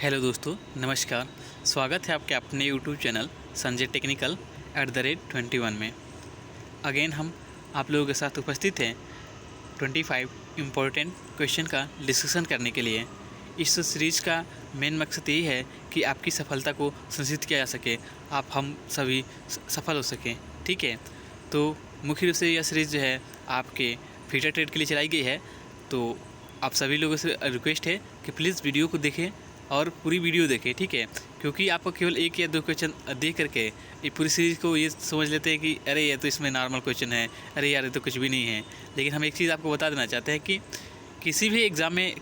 Hello दोस्तों, नमस्कार। स्वागत है आपके अपने यूट्यूब चैनल संजय टेक्निकल @21 में। अगेन हम आप लोगों के साथ उपस्थित हैं 25 इम्पोर्टेंट क्वेश्चन का डिस्कशन करने के लिए। इस सीरीज़ का मेन मकसद यही है कि आपकी सफलता को सुनिश्चित किया जा सके, हम सभी सफल हो सकें। ठीक है, तो मुख्य रूप से यह सीरीज़ जो है आपके फ्यूचर ट्रेड के लिए चलाई गई है। तो आप सभी लोगों से रिक्वेस्ट है कि प्लीज़ वीडियो को देखें और पूरी वीडियो देखें। ठीक है, क्योंकि आपको केवल एक या दो क्वेश्चन देख करके ये पूरी सीरीज़ को ये समझ लेते हैं कि अरे ये तो इसमें नॉर्मल क्वेश्चन है, अरे यार ये तो कुछ भी नहीं है। लेकिन हम एक चीज़ आपको बता देना चाहते हैं कि किसी भी एग्ज़ाम में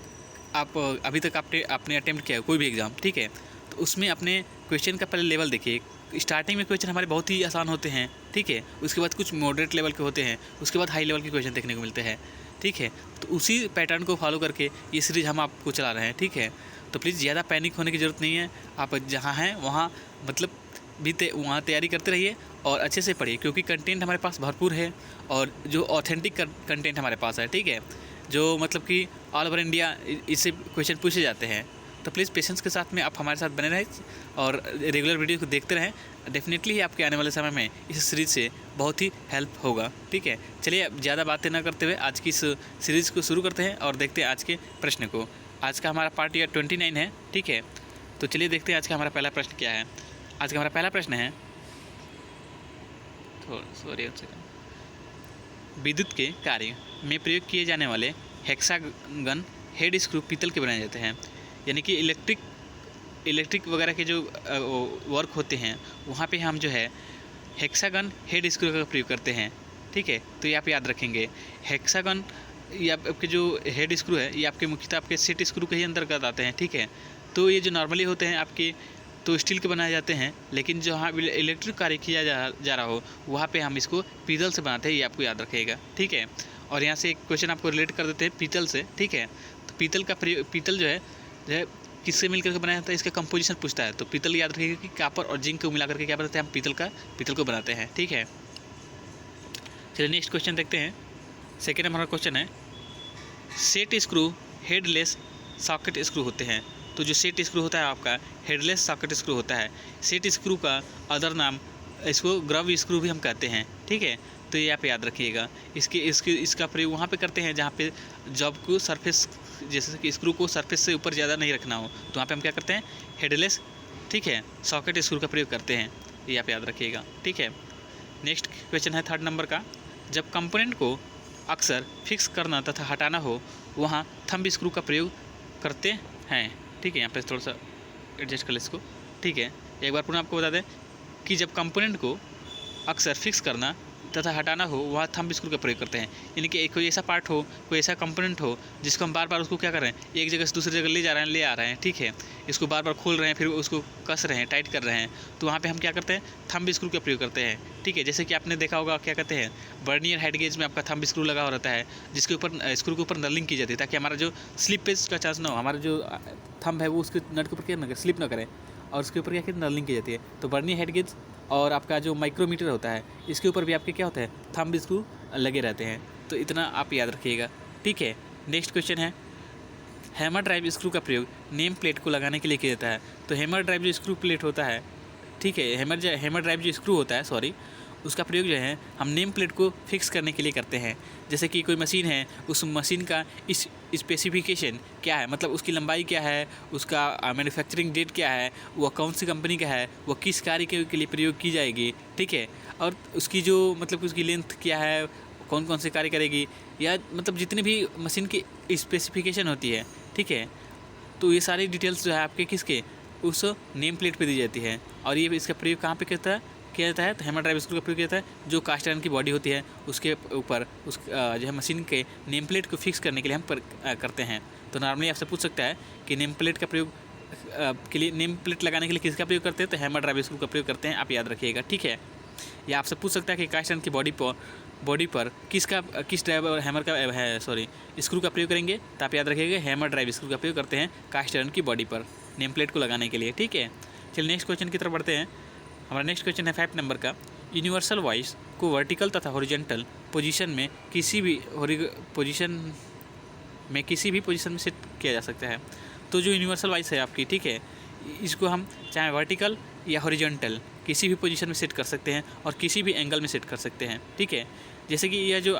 आप अभी तक आपने अटेम्प्ट किया है कोई भी एग्ज़ाम, ठीक है, तो उसमें अपने क्वेश्चन का पहले लेवल देखिए। स्टार्टिंग में क्वेश्चन हमारे बहुत ही आसान होते हैं, ठीक है, उसके बाद कुछ मॉडरेट लेवल के होते हैं, उसके बाद हाई लेवल के क्वेश्चन देखने को मिलते हैं। ठीक है, तो उसी पैटर्न को फॉलो करके ये सीरीज़ हम आपको चला रहे हैं। ठीक है, तो प्लीज़ ज़्यादा पैनिक होने की ज़रूरत नहीं है। आप जहाँ हैं वहाँ मतलब वहाँ तैयारी करते रहिए और अच्छे से पढ़िए, क्योंकि कंटेंट हमारे पास भरपूर है और जो ऑथेंटिक कंटेंट हमारे पास है। ठीक है, जो मतलब कि ऑल ओवर इंडिया इससे क्वेश्चन पूछे जाते हैं। तो प्लीज़ पेशेंस के साथ में आप हमारे साथ बने रहें और रेगुलर वीडियो को देखते रहें। डेफिनेटली आपके आने वाले समय में इस सीरीज़ से बहुत ही हेल्प होगा। ठीक है, चलिए अब ज़्यादा बातें ना करते हुए आज की इस सीरीज़ को शुरू करते हैं और देखते हैं आज के प्रश्न को। आज का हमारा पार्ट या 29 है। ठीक है, तो चलिए देखते हैं आज का हमारा पहला प्रश्न क्या है। आज का हमारा पहला प्रश्न है, विद्युत के कार्य में प्रयोग किए जाने वाले हेक्सागन हेड स्क्रू पीतल के बनाए जाते हैं। यानी कि इलेक्ट्रिक वगैरह के जो वर्क होते हैं वहाँ पे हम जो है हेक्सागन हेड स्क्रू का प्रयोग करते हैं। ठीक है, तो ये आप याद रखेंगे। हेक्सागन ये आपके जो हेड स्क्रू है ये आपके मुख्यतः आपके सेट स्क्रू के ही अंतर्गत आते हैं। ठीक है, तो ये जो नॉर्मली होते हैं आपके तो स्टील के बनाए जाते हैं, लेकिन जहाँ इलेक्ट्रिक कार्य किया जा रहा हो वहाँ पे हम इसको पीतल से बनाते हैं, ये आपको याद रखिएगा। ठीक है, और यहाँ से एक क्वेश्चन आपको रिलेट कर देते हैं पीतल से। ठीक है, तो पीतल जो है किससे मिलकर के बनाया जाता है, इसका कंपोजिशन पूछता है। तो पीतल याद रखिएगा कि कॉपर और जिंक को मिला करके क्या बनाते हैं, हम पीतल को बनाते हैं। ठीक है, चलिए नेक्स्ट क्वेश्चन देखते हैं। सेकेंड हमारा क्वेश्चन है, set screw headless socket screw होते हैं। तो जो सेट स्क्रू होता है आपका हेडलेस सॉकेट स्क्रू होता है। सेट स्क्रू का अदर नाम इसको ग्रव स्क्रू भी हम कहते हैं। ठीक है, तो ये आप याद रखिएगा। इसका प्रयोग वहाँ पे करते हैं जहाँ पे जॉब को सरफेस, जैसे कि स्क्रू को सरफेस से ऊपर ज़्यादा नहीं रखना हो, तो वहाँ पे हम क्या करते हैं, हेडलेस, ठीक है, सॉकेट स्क्रू का प्रयोग करते हैं। ये आप याद रखिएगा। ठीक है, नेक्स्ट क्वेश्चन है थर्ड नंबर का, जब कंपोनेंट को अक्सर फिक्स करना तथा हटाना हो वहाँ थंब स्क्रू का प्रयोग करते हैं। ठीक है, यहाँ पे थोड़ा सा एडजस्ट कर ले इसको। ठीक है, एक बार पुनः आपको बता दें कि जब कंपोनेंट को अक्सर फिक्स करना तथा हटाना हो वहाँ थंब स्क्रू का प्रयोग करते हैं। यानी कि कोई ऐसा पार्ट हो, कोई ऐसा कंपोनेंट हो जिसको हम बार बार उसको क्या कर रहे हैं, एक जगह से दूसरी जगह ले आ रहे हैं। ठीक है, इसको बार बार खोल रहे हैं, फिर उसको कस रहे हैं, टाइट कर रहे हैं, तो वहाँ पे हम क्या करते हैं, थंब स्क्रू का प्रयोग करते हैं। ठीक है, जैसे कि आपने देखा होगा क्या कहते हैं, वर्नियर हेड गेज में आपका थंब स्क्रू लगा हो रहता है, जिसके ऊपर स्क्रू के ऊपर नलिंग की जाती है, ताकि हमारा जो स्लिप पेज का चांस ना हो, हमारा जो थंब है वो उसके नट के ऊपर क्या ना स्लिप ना करे, और उसके ऊपर क्या नलिंग की जाती है। तो वर्नियर हेड गेज और आपका जो माइक्रोमीटर होता है इसके ऊपर भी आपके क्या होता है, थंब स्क्रू लगे रहते हैं। तो इतना आप याद रखिएगा। ठीक है, नेक्स्ट क्वेश्चन है, हैमर ड्राइव स्क्रू का प्रयोग नेम प्लेट को लगाने के लिए किया जाता है। तो हैमर ड्राइव जो स्क्रू प्लेट होता है, ठीक है, हैमर ड्राइव जो स्क्रू होता है, सॉरी, उसका प्रयोग जो है हम नेम प्लेट को फिक्स करने के लिए करते हैं। जैसे कि कोई मशीन है, उस मशीन का इस स्पेसिफिकेशन क्या है, मतलब उसकी लंबाई क्या है, उसका मैन्युफैक्चरिंग डेट क्या है, वो कौन सी कंपनी का है, वो किस कार्य के लिए प्रयोग की जाएगी। ठीक है, और उसकी जो मतलब उसकी लेंथ क्या है, कौन कौन से कार्य करेगी, या मतलब जितनी भी मशीन की स्पेसिफिकेशन होती है। ठीक है, तो ये सारी डिटेल्स जो है आपके किसके, उस नेम प्लेट पे दी जाती है। और ये इसका प्रयोग कहाँ पे किया जाता है, तो हैमर ड्राइव स्क्रू का प्रयोग किया जाता है जो कास्ट आयरन की बॉडी होती है उसके ऊपर उस जो है मशीन के नेम प्लेट को फिक्स करने के लिए हम करते हैं। तो नॉर्मली आपसे पूछ सकता है कि नेम प्लेट का प्रयोग के लिए, नेम प्लेट लगाने के लिए किसका प्रयोग करते हैं, तो हैमर ड्राइव स्क्रू का प्रयोग करते हैं, आप याद रखिएगा। ठीक है, या आपसे पूछ सकता है कि कास्ट आयरन की बॉडी पर किस ड्राइव हैमर का है सॉरी स्क्रू का प्रयोग करेंगे, तो आप याद रखिएगा हैमर ड्राइव स्क्रू का प्रयोग करते हैं कास्ट आयरन की बॉडी पर नेम प्लेट को लगाने के लिए। ठीक है, चलिए नेक्स्ट क्वेश्चन की तरफ बढ़ते हैं। हमारा नेक्स्ट क्वेश्चन है 5 नंबर का, यूनिवर्सल वॉइस को वर्टिकल तथा हॉरिजॉन्टल पोजीशन में किसी भी पोजीशन में सेट किया जा सकता है। तो जो यूनिवर्सल वाइस है आपकी, ठीक है, इसको हम चाहे वर्टिकल या हॉरिजॉन्टल किसी भी पोजीशन में सेट कर सकते हैं और किसी भी एंगल में सेट कर सकते हैं, ठीक है। जैसे कि यह जो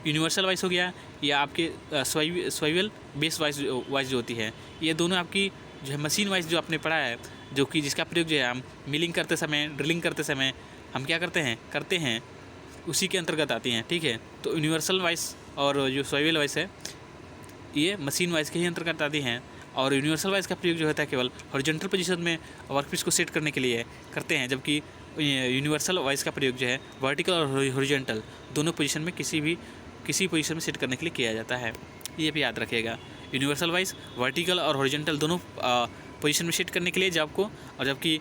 यूनिवर्सल वाइस हो गया या आपके स्वाइवल बेस वाइस जो होती है, ये दोनों आपकी जो है मशीन वाइस जो आपने पढ़ा है, जो कि जिसका प्रयोग जो है हम मिलिंग करते समय, ड्रिलिंग करते समय हम क्या करते हैं उसी के अंतर्गत आती हैं, ठीक है। तो यूनिवर्सल वाइस और जो स्वाइवल वाइस है ये मशीन वाइस के ही अंतर्गत आती हैं, और यूनिवर्सल वाइस का प्रयोग जो होता है केवल हॉरिजॉन्टल पोजीशन में वर्कपीस को सेट करने के लिए करते हैं, जबकि यूनिवर्सल वाइस का प्रयोग जो है वर्टिकल और हॉरिजॉन्टल दोनों पोजीशन में किसी पोजीशन में सेट करने के लिए किया जाता है। ये भी याद रखिएगा, यूनिवर्सल वाइस वर्टिकल और हॉरिजॉन्टल दोनों पोजीशन में सेट करने के लिए जॉब को, और जबकि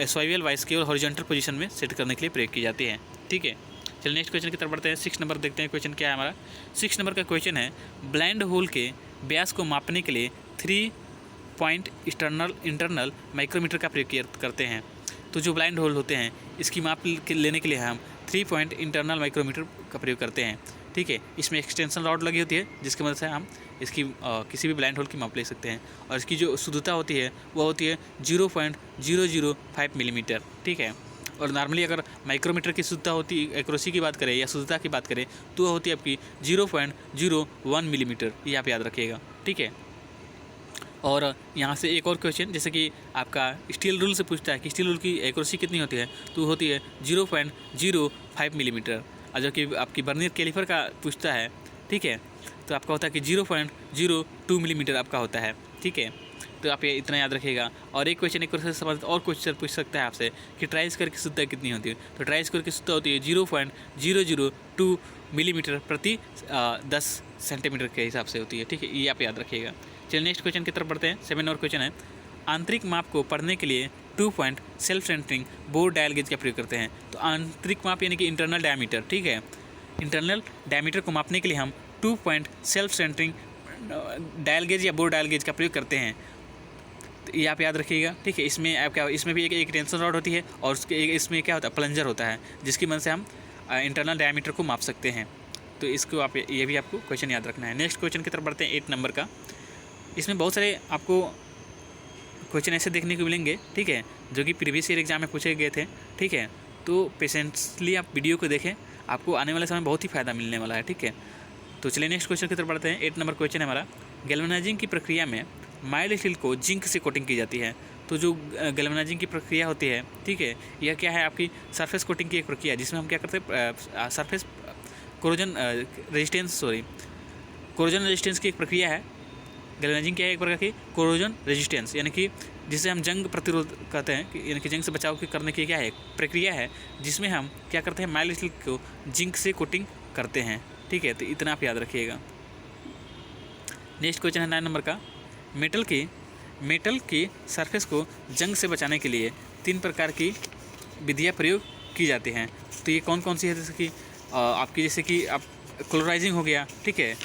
स्वाइवल वाइस केवल हॉरिजॉन्टल पोजीशन में सेट करने के लिए प्रयोग की जाती है, ठीक है। चलिए नेक्स्ट क्वेश्चन की तरफ बढ़ते हैं। 6 नंबर देखते हैं क्वेश्चन क्या है हमारा। 6 नंबर का क्वेश्चन है, ब्लाइंड होल के व्यास को मापने के लिए 3 पॉइंट इंटरनल माइक्रोमीटर का प्रयोग करते हैं। तो जो ब्लाइंड होल होते हैं इसकी माप लेने के लिए हम 3 पॉइंट इंटरनल माइक्रोमीटर का प्रयोग करते हैं, ठीक है। इसमें एक्सटेंशन रॉड लगी होती है जिसकी मदद से हम इसकी किसी भी ब्लाइंड होल की माप ले सकते हैं, और इसकी जो शुद्धता होती है वह होती है 0.005 मिलीमीटर, ठीक है। और नॉर्मली अगर माइक्रोमीटर की शुद्धता होती, एक्यूरेसी की बात करें या शुद्धता की बात करें, तो वह होती है आपकी 0.01 मिलीमीटर, ये आप याद रखिएगा, ठीक है। और यहाँ से एक और क्वेश्चन, जैसे कि आपका स्टील रूल से पूछता है कि स्टील रूल की एक्यूरेसी कितनी होती है, तो होती है 0.05 मिलीमीटर। और जो कि आपकी बर्नियर कैलिपर का पूछता है, ठीक है, तो आपका होता है कि 0.02 मिलीमीटर आपका होता है, ठीक है। तो आप ये इतना याद रखिएगा। और एक क्वेश्चन और क्वेश्चन पूछ सकता है आपसे कि ट्राई स्क्वायर की शुद्धता कितनी होती है, तो ट्राई स्क्वायर की शुद्धता होती है 0.002 मिलीमीटर प्रति 10 सेंटीमीटर के हिसाब से होती है, ठीक है। ये आप याद रखिएगा। चलिए नेक्स्ट क्वेश्चन की तरफ बढ़ते हैं। 7 नंबर क्वेश्चन है, आंतरिक माप को पढ़ने के लिए 2 point self centering bore dial gauge का प्रयोग करते हैं। तो आंतरिक माप यानी कि इंटरनल डायमीटर, ठीक है, इंटरनल डायमीटर को मापने के लिए हम 2 point self centering dial gauge या बोर डायल गेज का प्रयोग करते हैं। तो ये आप याद रखिएगा, ठीक है। इसमें भी एक टेंशन रॉड होती है, और इसमें क्या होता है, प्लंजर होता है, जिसकी मदद से हम इंटरनल डायमीटर को माप सकते हैं। तो इसको आप ये भी आपको क्वेश्चन याद रखना है। नेक्स्ट क्वेश्चन की तरफ बढ़ते हैं 8 नंबर का। इसमें बहुत सारे आपको क्वेश्चन ऐसे देखने को मिलेंगे, ठीक है, जो कि प्रीवियस ईयर एग्जाम में पूछे गए थे, ठीक है। तो पेशेंटली आप वीडियो को देखें, आपको आने वाले समय बहुत ही फ़ायदा मिलने वाला है, ठीक है। तो चलिए नेक्स्ट क्वेश्चन की तरफ बढ़ते हैं। 8 नंबर क्वेश्चन है हमारा, गैल्वेनाइजिंग की प्रक्रिया में माइल्ड स्टील को जिंक से कोटिंग की जाती है। तो जो गैल्वेनाइजिंग की प्रक्रिया होती है, ठीक है, यह क्या है, आपकी सरफेस कोटिंग की एक प्रक्रिया है, जिसमें हम क्या करते हैं, सरफेस कोरोजन रेजिस्टेंस की एक प्रक्रिया है। गैल्वेनाइजिंग क्या है, एक प्रकार की कोरोजन रेजिस्टेंस, यानी कि जिसे हम जंग प्रतिरोध कहते हैं, यानी कि जंग से बचाव करने की क्या है, प्रक्रिया है, जिसमें हम क्या करते हैं, माइल्ड स्टील को जिंक से कोटिंग करते हैं, ठीक है। तो इतना आप याद रखिएगा। नेक्स्ट क्वेश्चन है 9 नंबर का, मेटल की सरफेस को जंग से बचाने के लिए 3 प्रकार की विधियाँ प्रयोग की जाती हैं। तो ये कौन कौन सी है, जैसे कि आप क्लोराइजिंग हो गया, ठीक है,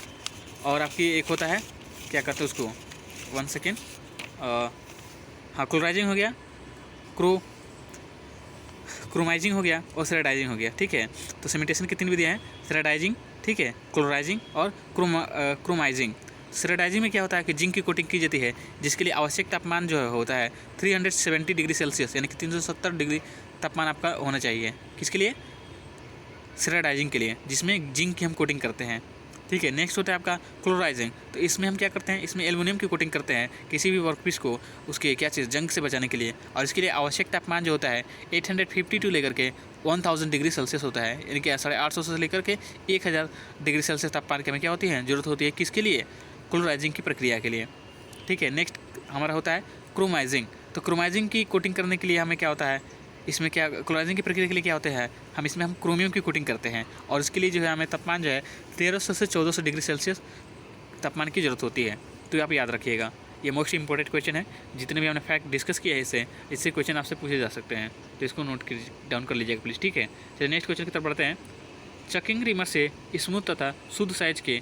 और आपकी एक होता है क्या कहते हैं उसको, 1 सेकेंड, हाँ, क्लोराइजिंग हो गया, क्रोमाइजिंग हो गया और सेरेडाइजिंग हो गया, ठीक है। तो सेमेंटेशन की 3 विधियाँ हैं, सेरेडाइजिंग, ठीक है, क्लोराइजिंग और क्रोमाइजिंग। सेरेडाइजिंग में क्या होता है कि जिंक की कोटिंग की जाती है, जिसके लिए आवश्यक तापमान जो होता है 370 डिग्री सेल्सियस, यानी कि 370 डिग्री तापमान आपका होना चाहिए। किसके लिए, सेरेडाइजिंग के लिए, जिसमें जिंक की हम कोटिंग करते हैं, ठीक है। नेक्स्ट होता है आपका क्लोराइजिंग। तो इसमें हम क्या करते हैं, इसमें एल्युमिनियम की कोटिंग करते हैं किसी भी वर्कपीस को उसके क्या चीज़ जंग से बचाने के लिए, और इसके लिए आवश्यक तापमान जो होता है 850 टू लेकर के 1000 डिग्री सेल्सियस होता है, यानी कि 850 से लेकर के 1000 डिग्री सेल्सियस तापमान की हमें क्या होती है, जरूरत होती है, किसके लिए, क्लोराइजिंग की प्रक्रिया के लिए, ठीक है। नेक्स्ट हमारा होता है क्रोमाइजिंग। तो क्रोमाइजिंग की कोटिंग करने के लिए हमें क्या होता है, इसमें क्या, क्लोराइजिंग की प्रक्रिया के लिए क्या होता है, हम क्रोमियम की कोटिंग करते हैं, और इसके लिए जो है हमें तापमान जो है 1300 से 1400 डिग्री सेल्सियस तापमान की ज़रूरत होती है। तो आप याद रखिएगा, ये मोस्ट इंपॉर्टेंट क्वेश्चन है। जितने भी हमने फैक्ट डिस्कस किया है इससे क्वेश्चन आपसे पूछे जा सकते हैं, तो इसको नोट डाउन कर लीजिएगा प्लीज़, ठीक है। चलिए नेक्स्ट क्वेश्चन की तरफ बढ़ते हैं। चकिंग रिमर से स्मूथ तथा शुद्ध साइज के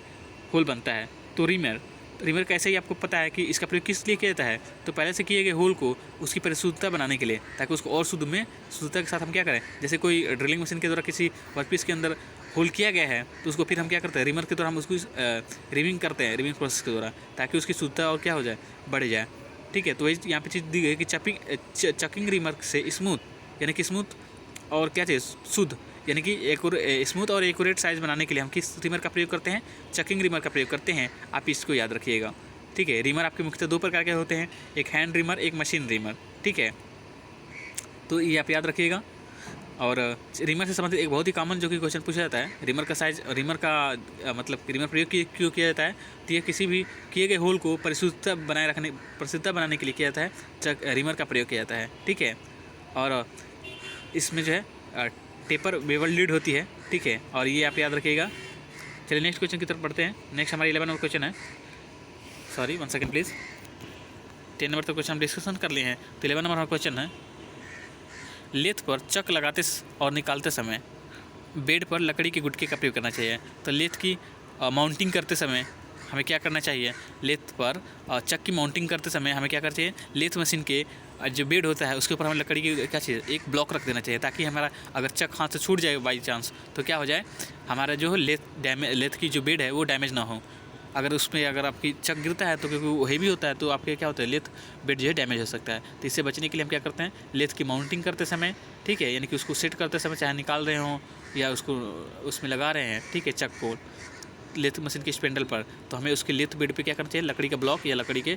होल बनता है। तो रिमर रिमर का ऐसे ही आपको पता है कि इसका प्रयोग किस लिए किया जाता है, तो पहले से किए गए होल को उसकी परिशुद्धता बनाने के लिए, ताकि उसको और शुद्धता के साथ हम क्या करें, जैसे कोई ड्रिलिंग मशीन के द्वारा किसी वर्कपीस के अंदर होल किया गया है तो उसको फिर हम क्या करते हैं, रिमर के द्वारा हम उसको रिमिंग करते हैं, रिमिंग प्रोसेस के द्वारा, ताकि उसकी शुद्धता और क्या हो जाए, बढ़ जाए। ठीक है, तो वही यहाँ पे चीज़ दी गई कि चकिंग रिमर से स्मूथ यानी कि स्मूथ और क्या चाहिए, शुद्ध यानी कि स्मूथ और एक्यूरेट साइज बनाने के लिए हम किस रिमर का प्रयोग करते हैं, चकिंग रिमर का प्रयोग करते हैं। आप इसको याद रखिएगा। ठीक है, रिमर आपके मुख्यतः दो प्रकार के होते हैं, एक हैंड रिमर, एक मशीन रिमर। ठीक है, तो ये आप याद रखिएगा। और रिमर से संबंधित एक बहुत ही कॉमन जो कि क्वेश्चन पूछा जाता है, रिमर का साइज, रिमर का मतलब रिमर प्रयोग क्यों किया जाता है, तो ये किसी भी किए गए होल को परिशुद्धता बनाने के लिए किया जाता है, रिमर का प्रयोग किया जाता है। ठीक है, और इसमें जो है टेपर बेवल लीड होती है। ठीक है, और ये आप याद रखिएगा। चलिए नेक्स्ट क्वेश्चन की तरफ बढ़ते हैं। नेक्स्ट हमारा 11 नंबर क्वेश्चन है, सॉरी 1 सेकेंड प्लीज़, 10 नंबर तक क्वेश्चन हम डिस्कशन कर लिए हैं। तो 11 नंबर का क्वेश्चन है, लेथ पर चक लगाते और निकालते समय बेड पर लकड़ी के गुटके का प्रयोग करना चाहिए। तो लेथ की माउंटिंग करते समय हमें क्या करना चाहिए, लेथ पर चक की माउंटिंग करते समय हमें क्या करना चाहिए, लेथ मशीन के जो बेड होता है उसके ऊपर हमें लकड़ी की क्या चाहिए, एक ब्लॉक रख देना चाहिए, ताकि हमारा अगर चक हाथ से छूट जाए बाई चांस तो क्या हो जाए, हमारा जो लेथ की जो बेड है वो डैमेज ना हो। अगर उसमें अगर आपकी चक गिरता है तो क्योंकि वो हेवी होता है तो आपके क्या होता है, लेथ बेड जो है डैमेज हो सकता है। तो इससे बचने के लिए हम क्या करते हैं, लेथ की माउंटिंग करते समय, ठीक है, यानी कि उसको सेट करते समय, चाहे निकाल रहे हों या उसको उसमें लगा रहे हैं, ठीक है, चक को लेथ मशीन के स्पेंडल पर, तो हमें उसके लेथ बेड पे क्या करना चाहिए, लकड़ी का ब्लॉक या लकड़ी के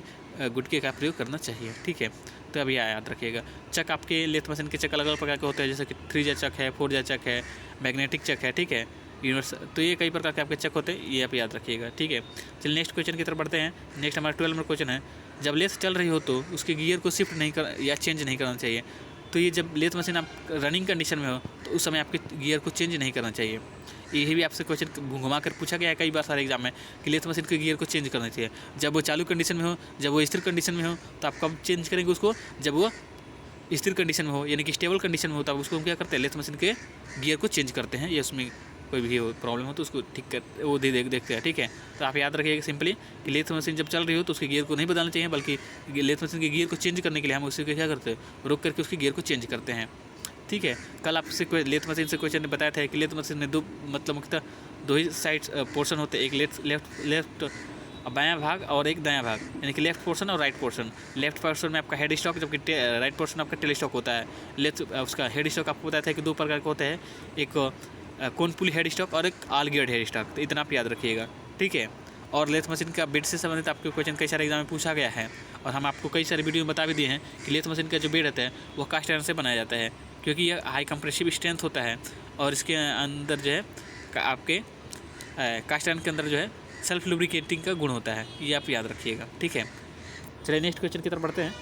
गुटके का प्रयोग करना चाहिए। ठीक है, तो अभी याद रखिएगा। चक आपके लेथ मशीन के चक अलग अलग प्रकार के होते हैं, जैसे कि 3 चक है, 4 चक है, मैग्नेटिक चक है। ठीक है, यूनिवर्सल, तो ये कई प्रकार के आपके चक होते हैं, ये आप याद रखिएगा। ठीक है, चलिए नेक्स्ट क्वेश्चन की तरफ बढ़ते हैं। नेक्स्ट हमारा 12 नंबर क्वेश्चन है, जब लेथ चल रही हो तो उसके गियर को शिफ्ट नहीं कर या चेंज नहीं करना चाहिए। तो ये जब लेथ मशीन आप रनिंग कंडीशन में हो तो उस समय आपके गियर को चेंज नहीं करना चाहिए। यही भी आपसे क्वेश्चन घुमा कर पूछा गया है कई बार सारे एग्जाम में कि लेथ मशीन के गियर को चेंज करना चाहिए। जब वो चालू कंडीशन में हो, जब वो स्थिर कंडीशन में हो, तो आप कब चेंज करेंगे उसको, जब वो स्थिर कंडीशन में हो, यानी कि स्टेबल कंडीशन में हो, तब उसको हम क्या करते हैं, लेथ मशीन के गियर को चेंज करते हैं। या उसमें कोई भी प्रॉब्लम हो तो उसको ठीक कर वो देखते हैं। ठीक है, तो आप याद रखिएगा सिंपली कि लेथ मशीन जब चल रही हो तो उसके गियर को नहीं बदलना चाहिए, बल्कि लेथ मशीन के गियर को चेंज करने के लिए हम उससे क्या करते हैं, रोक करके उसके गियर को चेंज करते हैं। ठीक है, कल आपसे लेथ मशीन से क्वेश्चन ने बताया था कि लेथ मशीन में दो मतलब मुख्यतः 2 ही साइड पोर्शन होते हैं, एक लेफ्ट बायां भाग और एक दायां भाग, यानी कि लेफ्ट पोर्शन और राइट पोर्शन। लेफ्ट पोर्शन में आपका हेड स्टॉक, जबकि राइट पोर्शन आपका टेल स्टॉक होता है। लेफ्ट उसका हेड स्टॉक आपको बताया था कि 2 प्रकार के होते हैं, एक कोन पुली हेड स्टॉक और एक ऑल गियर्ड हेड स्टॉक। तो इतना आप याद रखिएगा। ठीक है, और लेथ मशीन का बेड से संबंधित आपके क्वेश्चन कई सारे एग्जाम में पूछा गया है, और हम आपको कई सारे वीडियो में बता भी दिए हैं कि लेथ मशीन का जो बेड रहता है वो कास्ट आयरन से बनाया जाता है, क्योंकि यह हाई कंप्रेसिव स्ट्रेंथ होता है, और इसके अंदर जो है आपके कास्ट आयरन के अंदर जो है सेल्फ लुब्रिकेटिंग का गुण होता है, ये आप याद रखिएगा। ठीक है, चलिए नेक्स्ट क्वेश्चन की तरफ बढ़ते हैं।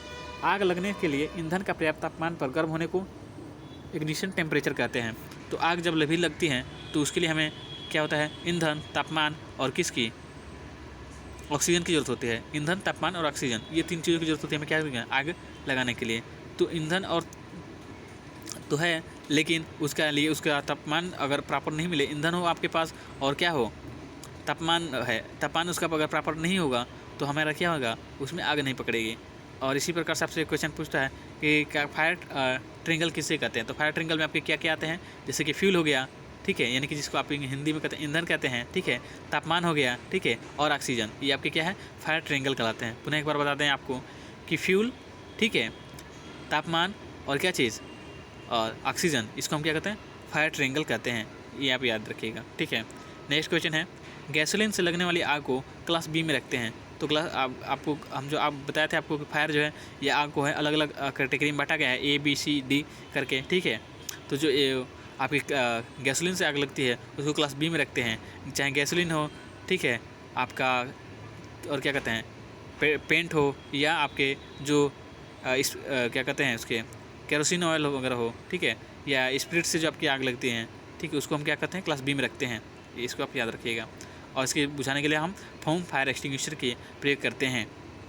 आग लगने के लिए ईंधन का पर्याप्त तापमान पर गर्म होने को इग्निशन टेम्परेचर कहते हैं। तो आग जब भी लगती है तो उसके लिए हमें क्या होता है, ईंधन, तापमान और किसकी, ऑक्सीजन की ज़रूरत होती है। ईंधन, तापमान और ऑक्सीजन, ये 3 चीज़ों की ज़रूरत होती है हमें क्या, आग लगाने के लिए। तो ईंधन और तो है, लेकिन उसका तापमान अगर प्रॉपर नहीं मिले, ईंधन हो आपके पास और क्या हो, तापमान है, तापमान उसका अगर प्रॉपर नहीं होगा तो हमारा क्या होगा, उसमें आग नहीं पकड़ेगी। और इसी प्रकार से आपसे क्वेश्चन पूछता है कि फायर ट्रिंगल किससे कहते हैं। तो फायर ट्रिंगल में आपके क्या क्या आते हैं, जैसे कि फ्यूल हो गया, ठीक है, यानी कि जिसको आप हिंदी में कहते हैं ईंधन कहते हैं। ठीक है, तापमान हो गया, ठीक है, और ऑक्सीजन, ये आपके क्या है, फायर ट्रिंगल कहलाते हैं। पुनः एक बार बताते हैं आपको कि फ्यूल, ठीक है, तापमान और क्या चीज़, और ऑक्सीजन, इसको हम क्या कहते हैं, फायर ट्रिंगल कहते हैं। ये आप याद रखिएगा। ठीक है, नेक्स्ट क्वेश्चन है, गैसोलीन से लगने वाली आग को क्लास बी में रखते हैं। तो क्लास आपको हम जो आप बताए थे आपको कि फायर जो है ये आग को है अलग अलग कैटेगरी में बांटा गया है, A B C D करके। ठीक है, तो जो आपकी गैसोलीन से आग लगती है उसको क्लास बी में रखते हैं, चाहे गैसोलीन हो, ठीक है, आपका और क्या कहते हैं पेंट हो, या आपके जो क्या कहते हैं उसके केरोसिन ऑयल वगैरह हो, ठीक है, या स्पिरिट से जो आपकी आग लगती हैं, ठीक है, उसको हम क्या कहते हैं, क्लास बी में रखते हैं। इसको आप याद रखिएगा। और इसके बुझाने के लिए हम फोम फायर एक्सटिंग्विशर के प्रयोग करते हैं।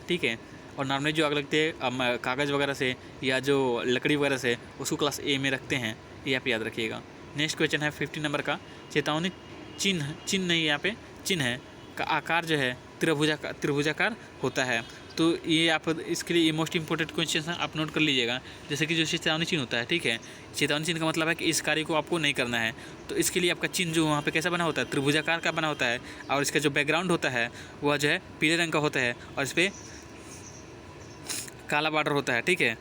ठीक है, और नॉर्मली जो आग लगती है कागज़ वगैरह से या जो लकड़ी वगैरह से, उसको क्लास ए में रखते हैं। ये आप याद रखिएगा। नेक्स्ट क्वेश्चन है 15 नंबर का, चेतावनी चिन्ह नहीं, यहाँ पे चिन्ह है का आकार जो है त्रिभुजाकार होता है। तो ये आप इसके लिए ये मोस्ट इंपॉर्टेंट क्वेश्चन आप नोट कर लीजिएगा। जैसे कि जो चेतावनी चिन्ह होता है, ठीक है, चेतावनी चिन्ह का मतलब है कि इस कार्य को आपको नहीं करना है। तो इसके लिए आपका चिन्ह जो वहाँ पे कैसा बना होता है, त्रिभुजाकार का बना होता है, और इसका जो बैकग्राउंड होता है वह जो है पीले रंग का होता है, और इस पर काला बॉर्डर होता है, ठीक है,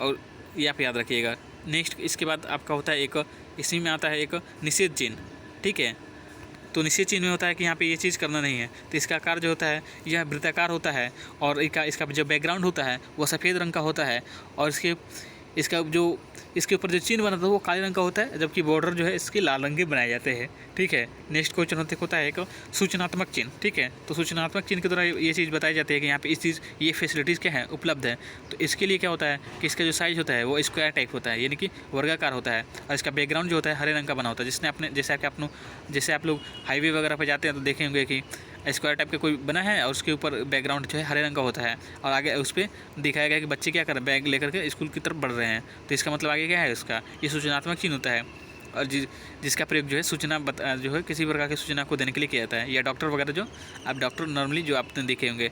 और ये आप याद रखिएगा। नेक्स्ट इसके बाद आपका होता है एक, इसी में आता है एक निषेध चिन्ह, ठीक है। तो निषेध चिन्ह में होता है कि यहाँ पे ये चीज़ करना नहीं है। तो इसका आकार जो होता है यह वृत्ताकार होता है, और इसका जो बैकग्राउंड होता है वह सफ़ेद रंग का होता है, और इसके ऊपर जो चिन्ह बना था वो काले रंग का होता है, जबकि बॉर्डर जो है इसके लाल रंग के बनाए जाते हैं, ठीक है। नेक्स्ट क्वेश्चन होता है एक सूचनात्मक चिन्ह, ठीक है। तो सूचनात्मक चिन्ह के द्वारा ये चीज़ बताई जाती है कि यहाँ पे ये फैसिलिटीज़ क्या है, उपलब्ध है। तो इसके लिए क्या होता है कि इसका जो साइज़ होता है वो स्क्वायर टाइप होता है, यानी कि वर्गाकार होता है, और इसका बैकग्राउंड जो होता है हरे रंग का बना होता है। जैसे आप लोग हाईवे वगैरह पर जाते हैं तो देखे होंगे कि स्क्वायर टाइप का कोई बना है, और उसके ऊपर बैकग्राउंड जो है हरे रंग का होता है, और आगे उस पर दिखाया गया कि बच्चे क्या कर रहे हैं, बैग लेकर के स्कूल की तरफ बढ़ रहे हैं। तो इसका मतलब आगे क्या है, उसका ये सूचनात्मक चिन्ह होता है, और जिसका प्रयोग जो है जो है किसी प्रकार की सूचना को देने के लिए किया जाता है। या डॉक्टर वगैरह जो आप डॉक्टर नॉर्मली जो आपने देखे होंगे,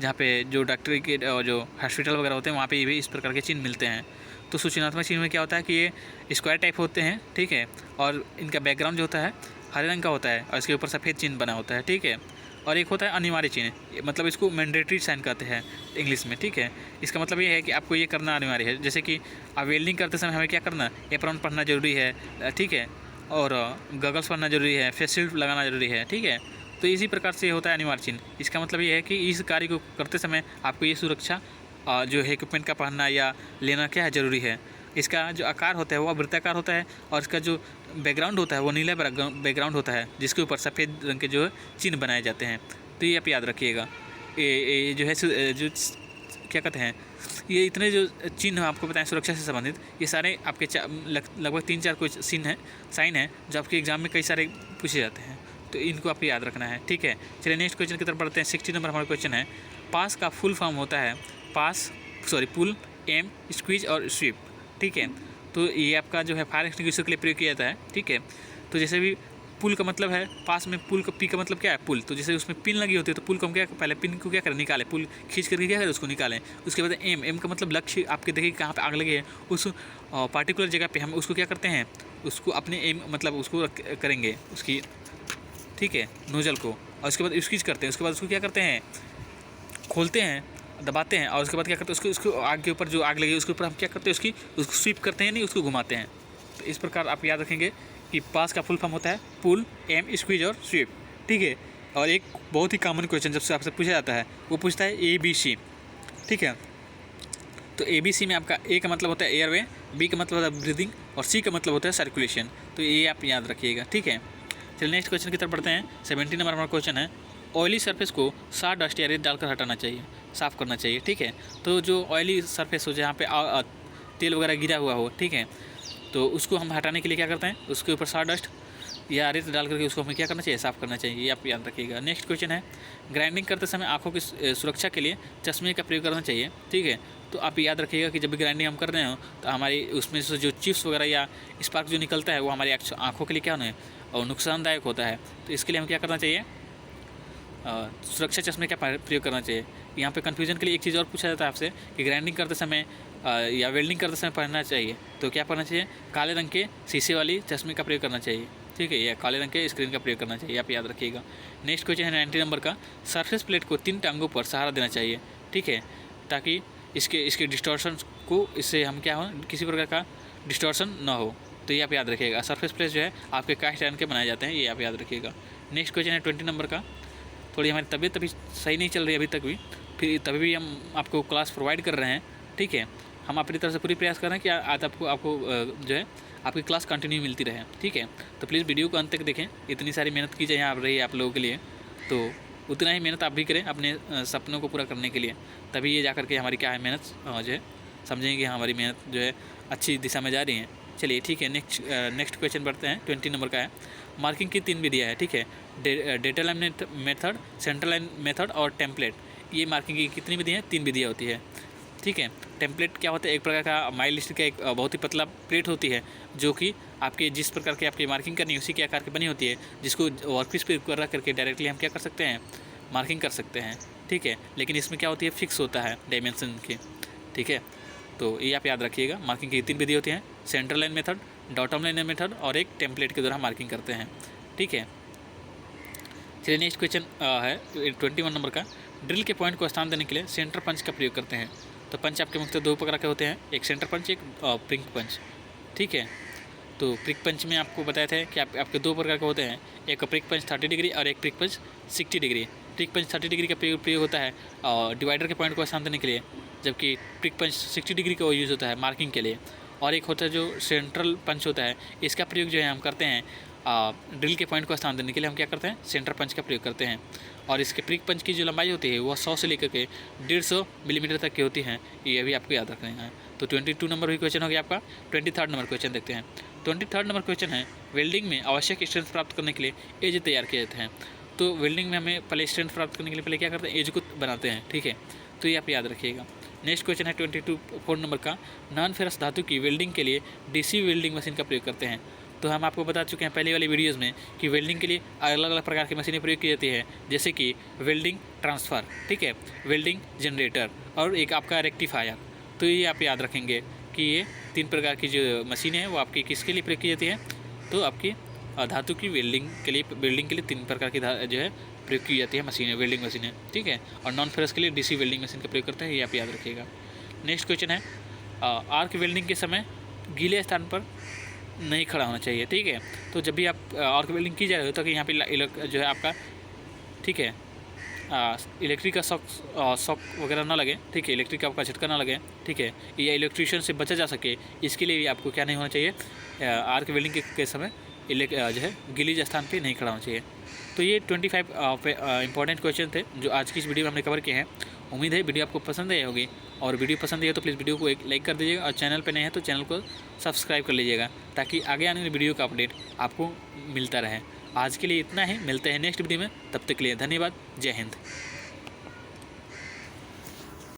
जहाँ पे जो डॉक्टरी के जो हॉस्पिटल वगैरह होते हैं वहाँ पे भी इस प्रकार के चिन्ह मिलते हैं। तो सूचनात्मक चिन्ह में क्या होता है कि ये स्क्वायर टाइप होते हैं, ठीक है, और इनका बैकग्राउंड जो होता है हरे रंग का होता है, और इसके ऊपर सफ़ेद चिन्ह बना होता है, ठीक है। और एक होता है अनिवार्य चिन्ह, मतलब इसको मैंडेटरी साइन कहते हैं इंग्लिश में, ठीक है। इसका मतलब ये है कि आपको ये करना अनिवार्य है। जैसे कि आप वेल्डिंग करते समय हमें क्या करना, एप्रॉन पहनना जरूरी है, ठीक है, और गगल्स पहनना जरूरी है, फेस शील्ड लगाना जरूरी है, ठीक है। तो इसी प्रकार से होता है अनिवार्य चिन्ह। इसका मतलब ये है कि इस कार्य को करते समय आपको ये सुरक्षा जो है इक्विपमेंट का पहनना या लेना क्या है, ज़रूरी है। इसका जो आकार होता है वो वृत्ताकार होता है, और इसका जो बैकग्राउंड होता है वो नीला बैकग्राउंड होता है, जिसके ऊपर सफ़ेद रंग के जो है चिन्ह बनाए जाते हैं। तो ये आप याद रखिएगा। ये जो है जो क्या कहते हैं, ये इतने जो चिन्ह आपको बताएं सुरक्षा से संबंधित, ये सारे आपके लगभग 3-4 कुछ साइन है जो आपके एग्जाम में कई सारे पूछे जाते हैं। तो इनको आपको याद रखना है, ठीक है। चलिए नेक्स्ट क्वेश्चन की तरफ बढ़ते हैं। 60 नंबर हमारा क्वेश्चन है, पास का फुल फॉर्म होता है पुल, एम, स्क्वीज और स्वीप, ठीक है। तो ये आपका जो है फायर एक्सटिंग्विशर के लिए प्रयोग किया जाता है, ठीक है। तो जैसे भी पुल का मतलब है, पास में पुल का पी का मतलब क्या है, पुल। तो जैसे उसमें पिन लगी होती है तो पुल को हम क्या पहले पिन को क्या करें, निकालें, पुल खींच करके क्या करें, उसको निकालें। उसके बाद एम का मतलब लक्ष्य, आपके देखिए कहाँ पे आग लगी है, उस पार्टिकुलर जगह पे हम उसको क्या करते हैं, उसको अपने एम मतलब उसको करेंगे उसकी, ठीक है, नोजल को, और उसके बाद स्क्वीज करते हैं। उसके बाद उसको क्या करते हैं, खोलते हैं, दबाते हैं, और उसके बाद क्या करते हैं, उसको आग के ऊपर जो आग लगी उसके ऊपर हम क्या करते हैं, उसको स्वीप करते हैं, नहीं उसको घुमाते हैं। तो इस प्रकार आप याद रखेंगे कि पास का फुल फॉर्म होता है पुल, एम, स्क्वीज और स्वीप, ठीक है। और एक बहुत ही कॉमन क्वेश्चन जब से आपसे पूछा जाता है वो पूछता है ABC, ठीक है। तो ABC में आपका ए का मतलब होता है एयरवे, बी का मतलब होता है ब्रीदिंग, और सी का मतलब होता है सर्कुलेशन। तो ये आप याद रखिएगा, ठीक है। चलिए नेक्स्ट क्वेश्चन की तरफ बढ़ते हैं। 70 नंबर हमारा क्वेश्चन है, ऑयली सरफेस को साफ डस्ट या रेत डालकर हटाना चाहिए, साफ़ करना चाहिए, ठीक है। तो जो ऑयली सरफेस हो, जहाँ पे तेल वगैरह गिरा हुआ हो, ठीक है, तो उसको हम हटाने के लिए क्या करते हैं, उसके ऊपर साफ डस्ट या रेत डाल करके उसको हमें क्या करना चाहिए, साफ़ करना चाहिए। ये आप याद रखिएगा। नेक्स्ट क्वेश्चन है, ग्राइंडिंग करते समय आँखों की सुरक्षा के लिए चश्मे का प्रयोग करना चाहिए, ठीक है। तो आप याद रखिएगा कि जब भी ग्राइंडिंग हम कर रहे हो तो हमारी उसमें से जो चिप्स वगैरह या स्पार्क जो निकलता है वो हमारी आँखों के लिए क्या होना है, और नुकसानदायक होता है। तो इसके लिए हम क्या करना चाहिए, सुरक्षा चश्मे का प्रयोग करना चाहिए। यहाँ पे कन्फ्यूजन के लिए एक चीज़ और पूछा जाता है आपसे कि ग्राइंडिंग करते समय या वेल्डिंग करते समय पहनना चाहिए, तो क्या पहनना चाहिए, काले रंग के शीशे वाली चश्मे का प्रयोग करना चाहिए, ठीक है, या काले रंग के स्क्रीन का प्रयोग करना चाहिए, आप याद रखिएगा। नेक्स्ट क्वेश्चन है 90 नंबर का, सरफेस प्लेट को 3 टांगों पर सहारा देना चाहिए, ठीक है, ताकि इसके डिस्टॉर्शन को, इससे हम क्या हो, किसी प्रकार का डिस्टॉर्शन ना हो। तो ये आप याद रखिएगा। सरफेस प्लेट जो है आपके कास्ट आयरन के बनाए जाते हैं, ये आप याद रखिएगा। नेक्स्ट क्वेश्चन है 20 नंबर का, थोड़ी हमारी तबीयत अभी सही नहीं चल रही अभी तक भी, फिर तभी भी हम आपको क्लास प्रोवाइड कर रहे हैं, ठीक है। हम अपनी तरफ से पूरी प्रयास कर रहे हैं कि आज आपको जो है आपकी क्लास कंटिन्यू मिलती रहे, ठीक है। तो प्लीज़ वीडियो को अंत तक देखें, इतनी सारी मेहनत की जाए यहाँ रही है आप लोगों के लिए, तो उतना ही मेहनत आप भी करें अपने सपनों को पूरा करने के लिए, तभी ये जा कर के हमारी क्या है मेहनत जो है समझेंगे कि हमारी मेहनत जो है अच्छी दिशा में जा रही है। चलिए ठीक है, नेक्स्ट क्वेश्चन बढ़ते हैं। 20 नंबर का है, मार्किंग की 3 विधियाँ है, ठीक है, data line method, central line method और टेम्पलेट। ये मार्किंग की कितनी विधियाँ हैं, 3 विधियाँ होती है, ठीक है। टेम्पलेट क्या होता है, एक प्रकार का माइल लिस्ट का एक बहुत ही पतला प्लेट होती है, जो कि आपके जिस प्रकार की आपकी मार्किंग करनी है उसी के आकार की बनी होती है, जिसको वर्कपीस पे रख करके डायरेक्टली हम क्या कर सकते हैं, मार्किंग कर सकते हैं, ठीक है। लेकिन इसमें क्या होती है, फिक्स होता है डायमेंशन की, ठीक है। तो ये आप याद रखिएगा। मार्किंग की 3 विधि होती हैं, centre line method, datum line method और एक टेम्पलेट के द्वारा मार्किंग करते हैं, ठीक है। चलिए नेक्स्ट क्वेश्चन है 21 नंबर का। ड्रिल के पॉइंट को स्थान देने के लिए सेंटर पंच का प्रयोग करते हैं। तो पंच आपके मुख्यतः 2 प्रकार के होते हैं, एक सेंटर पंच, एक प्रिंक पंच, ठीक है। तो प्रिक पंच में आपको बताया था कि आपके 2 प्रकार के होते हैं, एक प्रिक पंच 30 डिग्री और एक प्रिक पंच 60 डिग्री। प्रिक पंच 30 डिग्री का प्रयोग होता है डिवाइडर के पॉइंट को स्थान देने के लिए, जबकि प्रिक पंच 60 डिग्री का यूज़ होता है मार्किंग के लिए। और एक होता है जो सेंट्रल पंच होता है, इसका प्रयोग जो है हम करते हैं ड्रिल के पॉइंट को स्थान देने के लिए हम क्या करते हैं, सेंटर पंच का प्रयोग करते हैं। और इसके प्रिक पंच की जो लंबाई होती है वह 100 से लेकर के 150 मिलीमीटर तक की होती है, ये भी आपको याद रखना है। तो 22 नंबर भी क्वेश्चन हो गया आपका। 23 नंबर क्वेश्चन देखते हैं। 23 नंबर क्वेश्चन है, वेल्डिंग में आवश्यक स्ट्रेंथ प्राप्त करने के लिए एज तैयार किए जाते हैं। तो वेल्डिंग में हमें पहले स्ट्रेंथ प्राप्त करने के लिए पहले क्या करते हैं, एज को बनाते हैं, ठीक है। तो ये आप याद रखिएगा। नेक्स्ट क्वेश्चन है 4 नंबर का, नॉन फेरस धातु की वेल्डिंग के लिए डीसी वेल्डिंग मशीन का प्रयोग करते हैं। तो हम आपको बता चुके हैं पहले वाली वीडियोज़ में कि वेल्डिंग के लिए अलग अलग प्रकार की मशीनें प्रयोग की जाती है, जैसे कि वेल्डिंग ट्रांसफ़र, ठीक है, वेल्डिंग जनरेटर और एक आपका रेक्टिफायर। तो ये आप याद रखेंगे कि ये 3 प्रकार की जो मशीनें हैं वो आपकी किसके लिए प्रयोग की जाती है, तो आपकी धातु की वेल्डिंग के लिए 3 प्रकार की जो है प्रयोग की जाती है मशीनें, वेल्डिंग मशीनें, ठीक है। और नॉन फेरस के लिए डीसी वेल्डिंग मशीन का प्रयोग करते हैं, ये आप याद रखिएगा। नेक्स्ट क्वेश्चन है, आर्क वेल्डिंग के समय गीले स्थान पर नहीं खड़ा होना चाहिए, ठीक है। तो जब भी आप आर्क वेल्डिंग की जा रही हो तो कि यहाँ पे जो है आपका, ठीक है, इलेक्ट्रिक का शॉक वगैरह ना लगे, ठीक है, इलेक्ट्रिक का आपका झटका ना लगे, ठीक है, या इलेक्ट्रिशियन से बचा जा सके, इसके लिए भी आपको क्या नहीं होना चाहिए, आर्क वेल्डिंग के समय जो है गीले स्थान पे नहीं खड़ा होना चाहिए। तो ये 25 इंपॉर्टेंट क्वेश्चन थे जो आज की इस वीडियो में हमने कवर किए हैं। उम्मीद है वीडियो आपको पसंद आई होगी, और वीडियो पसंद आई हो तो प्लीज़ वीडियो को एक लाइक कर दीजिएगा, और चैनल पे नए हैं तो चैनल को सब्सक्राइब कर लीजिएगा, ताकि आगे आने वाली वीडियो का अपडेट आपको मिलता रहे। आज के लिए इतना ही, मिलते हैं नेक्स्ट वीडियो में, तब तक के लिए धन्यवाद। जय हिंद।